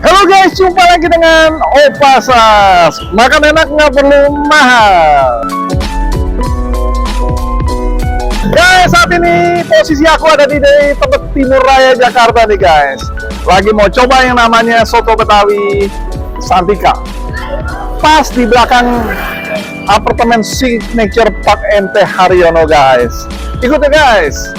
Halo guys, jumpa lagi dengan Opa Sas. Makan enak nggak perlu mahal. Guys, saat ini posisi aku ada di Tebet Timur Raya Jakarta nih guys. Lagi mau coba yang namanya soto Betawi Santika. Pas di belakang apartemen Signature Park MT Haryono guys. Ikut ya guys.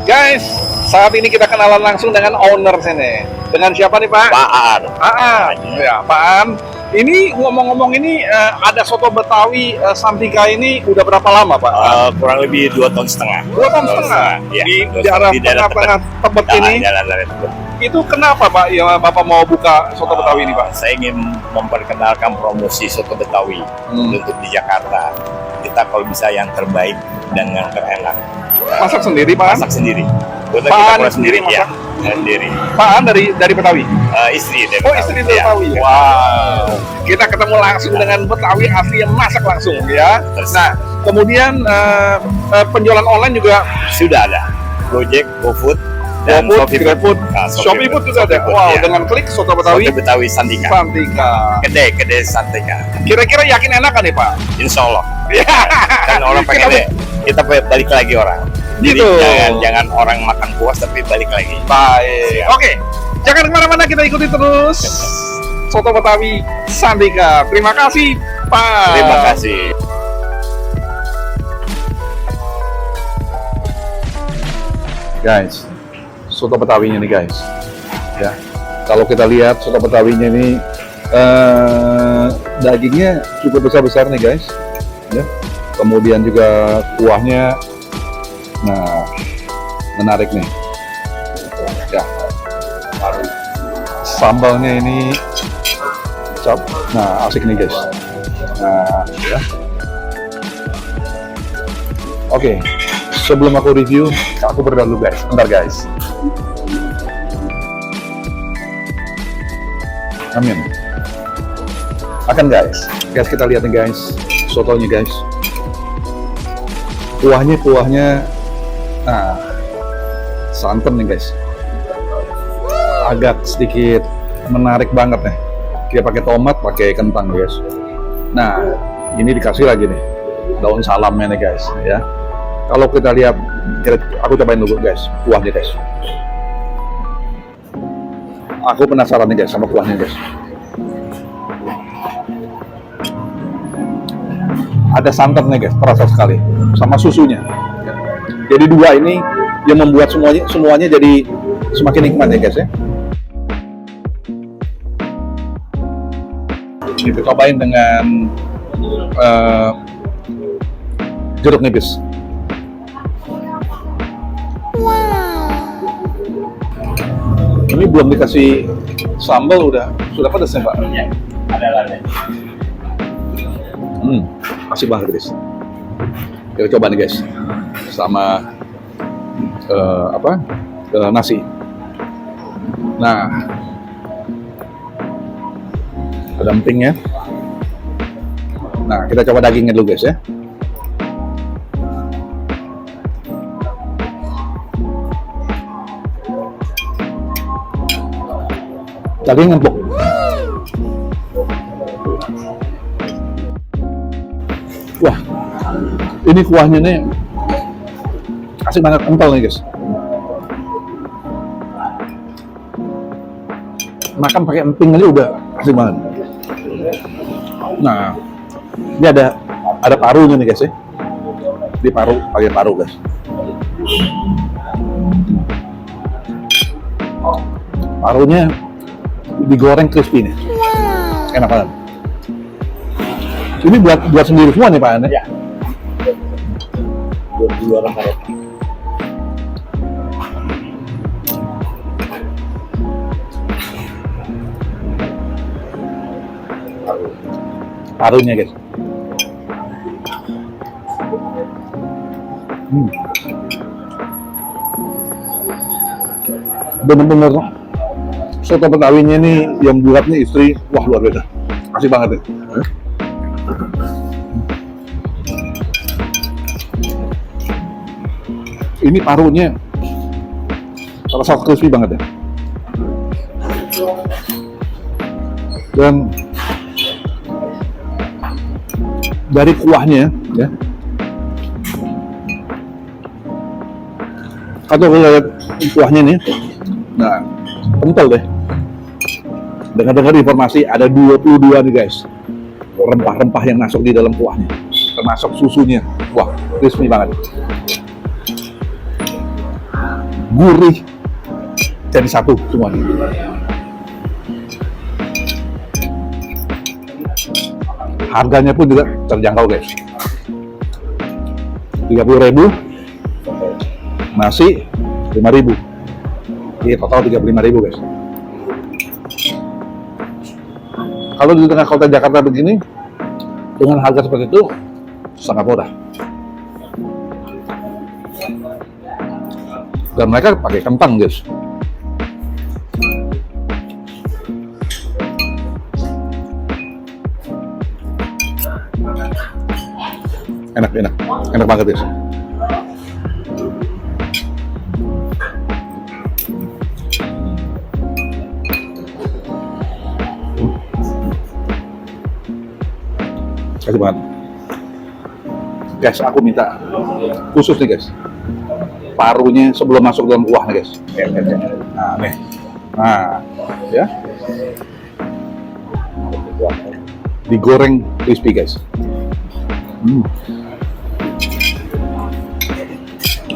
Guys, saat ini kita kenalan langsung dengan owner sini. Dengan siapa nih Pak? Pak Aan. Aan. Ya, Pak Aan. Ini ngomong-ngomong ini ada soto Betawi Santika ini udah berapa lama Pak? Kurang lebih 2,5 tahun. 2 tahun setengah. Ya, Di daerah tengah-tengah Tebet ini. Itu kenapa Pak ya Bapak mau buka soto Betawi ini Pak? Saya ingin memperkenalkan promosi soto Betawi untuk di Jakarta. Kita kalau bisa yang terbaik dan yang terenak. Masak sendiri Pak? Masak sendiri. Pak Kita Aan sendiri masak? Ya, sendiri. Pak Aan dari Betawi? Istri dari Oh, istri dari Betawi. Ya. Wow. Kita ketemu langsung dengan Betawi asli yang masak langsung ya. Nah, kemudian penjualan online juga Sudah ada. Gojek, GoFood, dan GoFood, Shopee Food juga ada. Wow, ya. Dengan klik soto Betawi Soto Betawi Santika. Santika. Kedai Santika. Kira-kira yakin enak kan nih Pak? Insya Allah. Ya. Kan orang pengen deh, kita balik lagi orang. Jadi Gitu. jangan orang makan puas tapi balik lagi. Baik. Oke, jangan kemana-mana, kita ikuti terus soto Betawi Santika. Terima kasih Pak. Terima kasih. Guys, soto Betawinya nih guys. Ya, kalau kita lihat soto Betawinya ini dagingnya cukup besar-besar nih guys. Ya, kemudian juga kuahnya, nah menarik nih. Ya, sambalnya ini cap, nah asik nih guys. Nah, ya. Oke, sebelum aku review, aku berdoa dulu guys. Bentar guys. Amin. Akan guys. Guys, kita lihat nih guys, sotonya guys. Kuahnya, nah santan nih guys. Agak sedikit menarik banget nih. Kita pakai tomat, pakai kentang guys. Nah, ini dikasih lagi nih daun salamnya nih guys, ya. Kalau kita lihat, aku cobain dulu guys, kuahnya guys. Aku penasaran nih guys sama kuahnya guys. Ada santannya guys, terasa sekali, sama susunya. Jadi dua ini yang membuat semuanya jadi semakin nikmat ya guys ya. Kita cobain dengan jeruk nipis. Ini belum dikasih sambal sudah pedas ya Pak? Ya, ada lada. Masih banget guys. Kita coba nih guys, sama nasi. Nah, ada empingnya. Nah, kita coba dagingnya dulu guys ya. Daging empuk. Wah, ini kuahnya nih asik banget, kental nih guys. Makan pakai emping aja udah asik banget. Nah, ini ada parunya nih guys ya. Di pakai paru guys. Parunya digoreng crispy nih. Enak banget. Ini buat sendiri semua nih Pak Ane? Ya. Buat 2 orang karet. Parunya guys. Bener-bener soto Betawinya ini yang buatnya istri, wah luar biasa, asik banget nih. Ini parunya terasa crispy banget ya. Dan dari kuahnya ya. Atau lihat kuahnya nih. Nah, kental deh. Dengar-dengar informasi ada 22 nih guys. Rempah-rempah yang masuk di dalam kuahnya. Termasuk susunya. Wah, crispy banget. Gurih jadi satu semuanya. Harganya pun juga terjangkau guys. 30.000, nasi 5.000. Iya, total 35.000 guys. Kalau di tengah kota Jakarta begini, dengan harga seperti itu sangat murah. Dan mereka pakai kentang guys. Enak banget guys. Kasih banget. Guys, aku minta khusus nih guys. Parunya sebelum masuk dalam kuah nih guys. Nah, nih. Nah, ya. Digoreng crispy guys.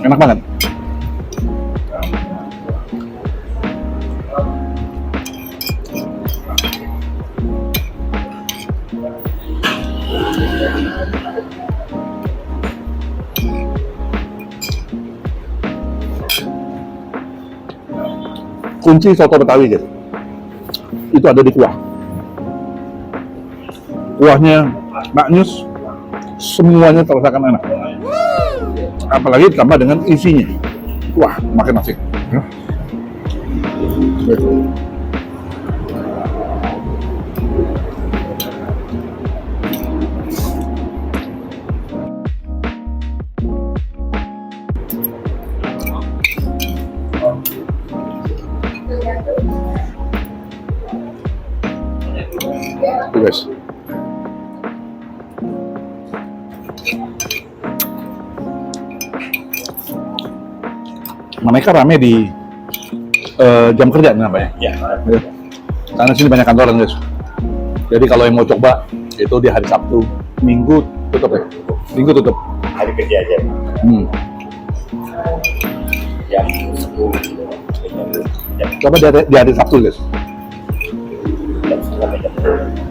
Enak banget. Kunci soto Betawi guys, itu ada di kuah. Kuahnya maknyus, semuanya terasakan enak. Apalagi ditambah dengan isinya. Wah, makin asik. Ya. Tuh guys. Mereka rame di jam kerja namanya. Ya. Ya. Karena sini banyak kantoran guys. Jadi kalau yang mau coba itu di hari Sabtu, Minggu tutup ya. Minggu tutup. Hari kerja aja. Jam 10. Coba di hari Sabtu guys. Jam 9 jam 10.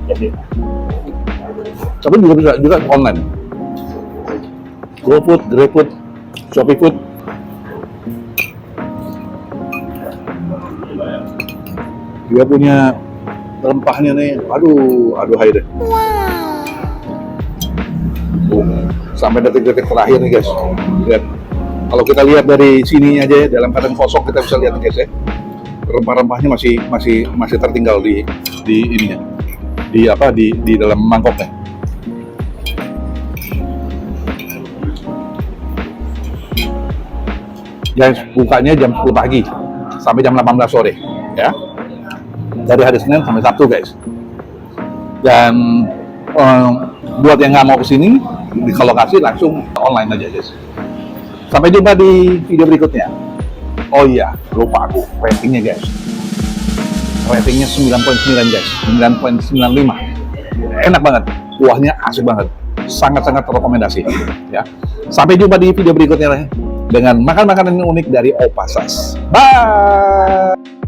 Jadi Tapi juga online. GoFood, GrabFood, ShopeeFood. Dia punya rempahnya nih, aduh hai deh. Sampai detik-detik terakhir nih guys. Lihat. Kalau kita lihat dari sininya aja ya, dalam keadaan kosong kita bisa lihat nih guys ya. Rempah-rempahnya masih tertinggal di ininya. Di dalam mangkoknya. Guys, bukanya jam 10 pagi sampai jam 18 sore ya. Dari hari Senin sampai Sabtu guys. Dan buat yang nggak mau kesini di lokasi langsung online aja guys. Sampai jumpa di video berikutnya. Oh iya, lupa aku ratingnya guys. Ratingnya 9.9 guys, 9.95. Enak banget, kuahnya asik banget, sangat-sangat rekomendasi ya. Sampai jumpa di video berikutnya dengan makan makanan yang unik dari Opasas. Bye.